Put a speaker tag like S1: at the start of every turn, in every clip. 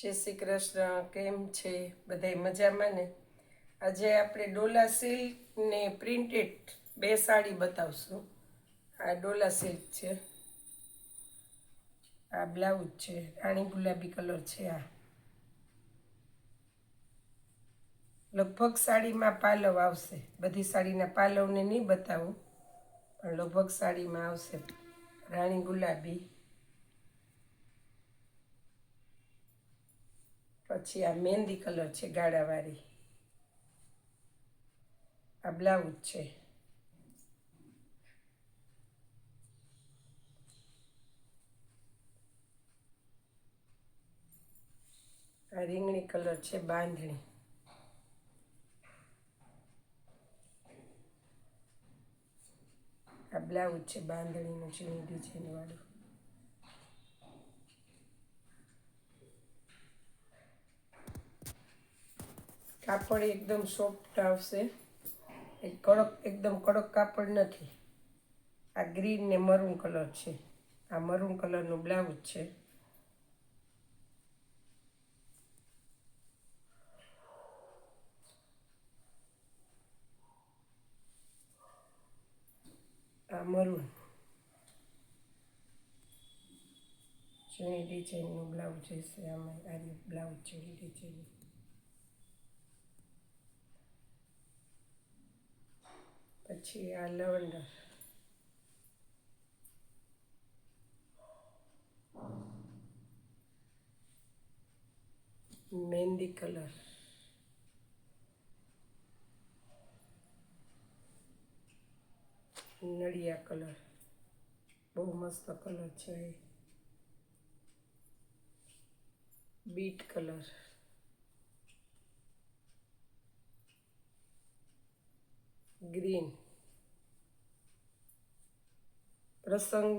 S1: જય શ્રી કૃષ્ણ. કેમ છે બધાય? મજામાં ને? આજે આપણે ડોલા સિલ્ક ને પ્રિન્ટેડ બે સાડી બતાવશું. આ ડોલા સિલ્ક છે, આ બ્લાઉઝ છે, રાણી ગુલાબી કલર છે. આ લગભગ સાડીમાં પાલવ આવશે. બધી સાડીના પાલવને નહીં બતાવું, પણ લગભગ સાડીમાં આવશે. રાણી ગુલાબી, પછી આ મહેંદી કલર છે ગાળાવાળી. આ બ્લાઉઝ છે. આ રીંગણી કલર છે બાંધણી. આ બ્લાઉઝ છે બાંધણીનું ઝીણી ડિઝાઇન વાળું. કાપડ એકદમ સોફ્ટ આવશે, કડક, એકદમ કડક કાપડ નથી. આ ગ્રીન ને મરૂન કલર છે. આ મરૂન કલરનું બ્લાઉઝ છે. આ મરૂન ઝીણી ડિઝાઇનનું બ્લાઉઝ હશે. આમાં આ બ્લાઉઝ ઝીણી ડિઝાઇન. પછી આ લવંડર, મહેંદી કલર, નળિયા કલર, બહુ મસ્ત કલર છે. Bit colour, green. પ્રસંગ,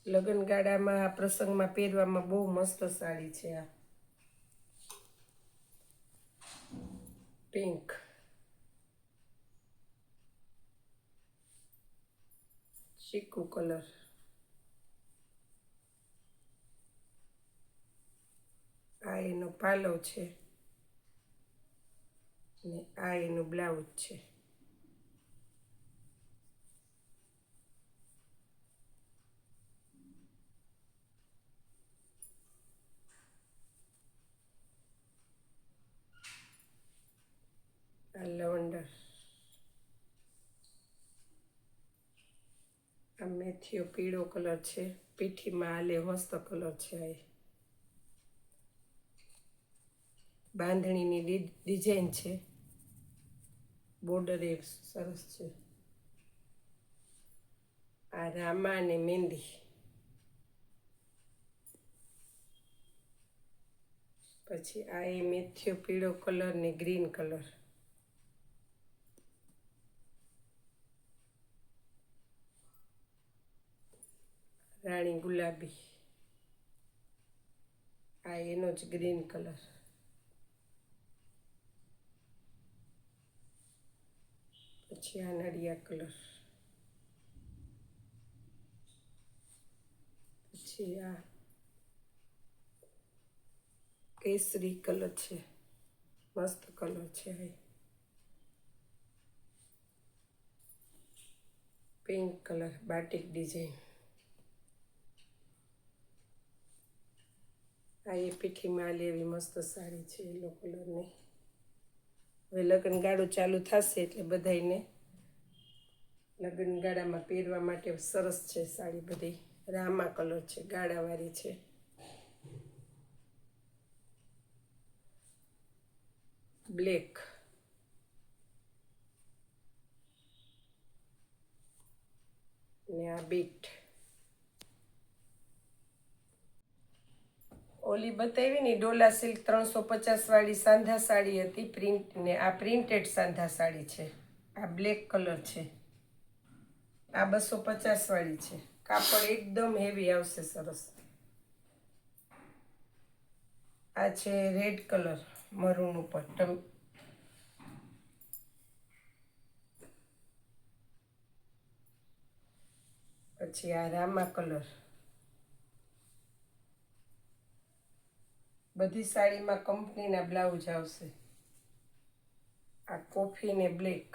S1: લગ્નગાળામાં, આ પ્રસંગમાં પહેરવામાં બહુ મસ્ત સાડી છે. આ પિંક, ચીકુ કલર, આ એનો પાલવ છે ને આ એનું બ્લાઉઝ છે. આ લવંડર, આ મેથીઓ પીળો કલર છે, પીઠીમાં આલે મસ્ત કલર છે. આ બાંધણીની ડિઝાઇન છે, બોર્ડર એક સરસ છે. આ રામા અને મહેંદી, પછી આ એ મેથીઓ પીળો કલર ને ગ્રીન કલર. રાણી ગુલાબી, આ એનો જ ગ્રીન કલર. પછી આ નળિયા કલર, પછી આ કેસરી કલર છે, મસ્ત કલર છે. Pink colour, batik design. આ એ પીઠીમાં લેવી મસ્ત સાડી છે, યલો કલરની. હવે લગ્નગાળો ચાલુ થશે એટલે બધાને લગ્નગાળામાં પહેરવા માટે સરસ છે સાડી બધી. રામા કલર છે, ગાળાવાળી છે. બ્લેક, ને આ બીટ. ઓલી બતાવી ને ડોલા સિલ્ક 350 વાળી સાંધા સાડી હતી પ્રિન્ટ, ને આ પ્રિન્ટેડ સાંધા સાડી છે. આ બ્લેક કલર છે. આ 250 વાળી છે. કાપડ એકદમ હેવી આવશે, સરસ. આ છે રેડ કલર, મરૂન ઉપર. પછી આ રામા કલર, બધી સાડીમાં કંપનીના બ્લાઉઝ આવશે. આ કોફી ને બ્લેક,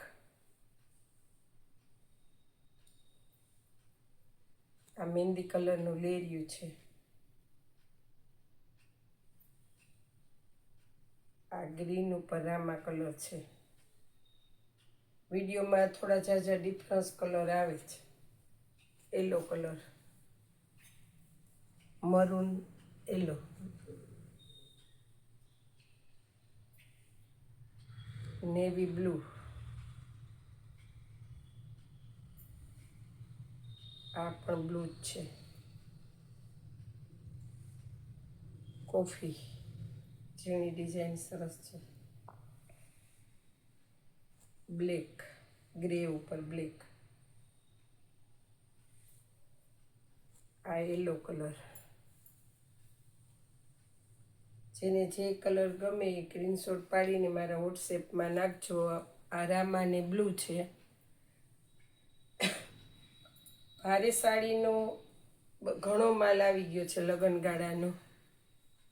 S1: આ મહેંદી કલરનું લેરિયું છે. આ ગ્રીન ઉપર રામા કલર છે. વિડીયોમાં થોડા ઝાઝા ડિફરન્સ કલર આવે છે. Yellow colour, maroon yellow, navy blue, આ પણ બ્લુ જ છે. કોફી, જેની ડિઝાઇન સરસ છે. બ્લેક, ગ્રે ઉપર બ્લેક, આ યલો કલર. જેને જે કલર ગમે એ સ્ક્રીનશોટ પાડીને મારા વોટ્સએપમાં નાખજો. આ રામા ને બ્લુ છે. ભારે સાડીનો ઘણો માલ આવી ગયો છે. લગ્નગાળાનો,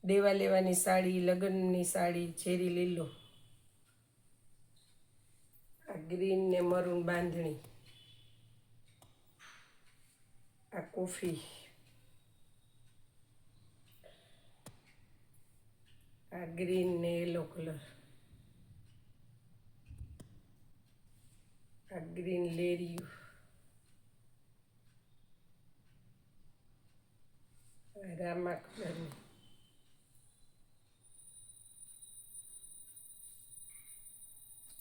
S1: દેવા લેવાની સાડી, લગ્નની સાડી, ઝેરી લીલો, આ ગ્રીન ને મરૂન બાંધણી, આ કોફી, આ ગ્રીન ને યલો કલર, આ ગ્રીન લેરિયું, રામા કલરની,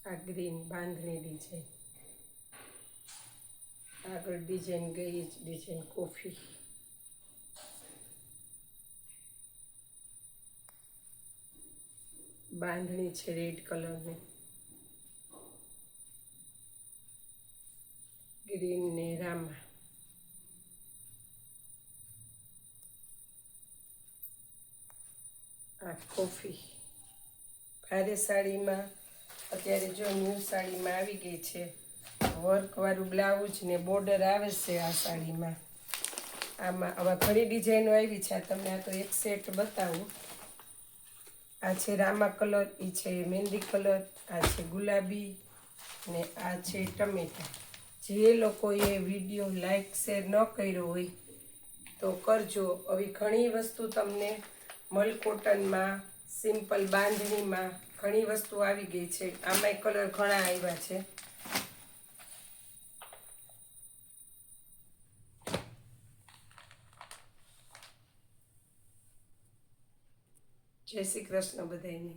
S1: આ ગ્રીન બાંધણી ડિઝાઇન, આગળ ડિઝાઇન ગઈ જ ડિઝાઇન કોફી, બાંધણી છે રેડ કલરની, ગ્રીન ને રામા, આ કોફી. ભારે સાડીમાં અત્યારે જો ન્યૂ સાડીમાં આવી ગઈ છે વર્કવાળું બ્લાઉઝ ને બોર્ડર આવે છે આ સાડીમાં. આમાં આવા ઘણી ડિઝાઇનો આવી છે. આ તમને આ તો એક સેટ બતાવું. આ છે રામા કલર, એ છે મહેંદી કલર, આ છે ગુલાબી ને આ છે ટમેટા. જે લોકોએ વિડીયો લાઈક શેર ન કર્યો હોય તો કરજો. આવી ઘણી વસ્તુ તમને મલકોટનમાં, સિમ્પલ બાંધણીમાં ઘણી વસ્તુ આવી ગઈ છે. આમાંય કલર ઘણા આવ્યા છે. જય શ્રી કૃષ્ણ બધાને.